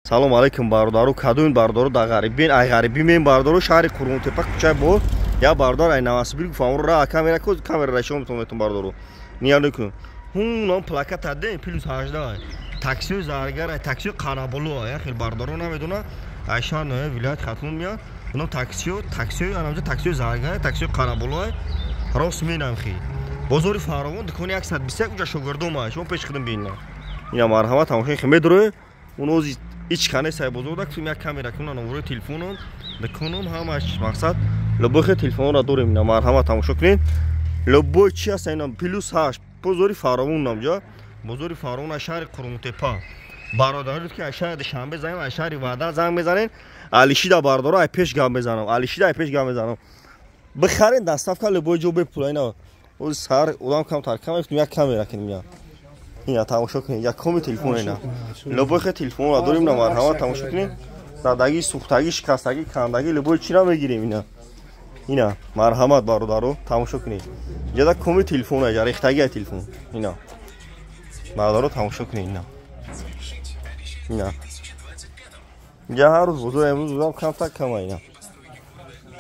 салом алейкум бардору кадун бардору да гарибин ай гариби мен бардору шаҳри Қурғунтепа кучай бо я бардор ай навасибил фамура камера ко камера шумо метон бардору ниянду кун ном плакат аде плюс 18 такси заргар ай такси қарабулу ай хел бардору намедуна айшан вилоят хатун мия ном такси анамҷа такси заргар такси қарабулу ай рост менам хи бозори фаровон дукони 121 уҷа шогирдум ай шумо пеш қидам бинна ина марҳамат тамошои химедро унози ич кане сай бузург филм як камера кунан номери телефоном дакунум ҳамаш мақсад лобохе телефонро дорем ина марҳамат тамошо кунед лобо чи аст ина плюс 8 бузури фаровон намҷа бузури фаровон ашари Қурғунтепа бародарид ки ашари душанбе занем ашари ваъда занг мезанен алишида бардоро ай пеш гап мезанам алишида ай пеш гап мезанам бихарен дастафка лобо ҷо бепулайна оз сар одам кам таркам як камера кинем я ина тамошо кунед як коми телефон ина лобохе телефонро дорем на марҳамат тамошо кунед задаги сухтаги шикастаги кандаги лобои чира мегирем ина марҳамат бародаро тамошо кунед ҷада коми телефон аҷа рехтаги телефон ина бародаро тамошо кунед ина ҷа ҳар рӯз бузур амрӯз будам камтак кама ина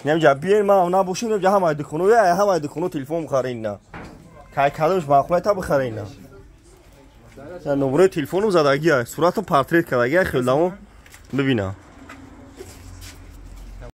нем ҷа биен ма набошем ҷа ҳамаи дуконо я ҳамаи дуконо телефон бихарен ина кай кадомш мақулайта бихарен ина номерои телефоном задагия суратам портрет кардагия хелдамо бибина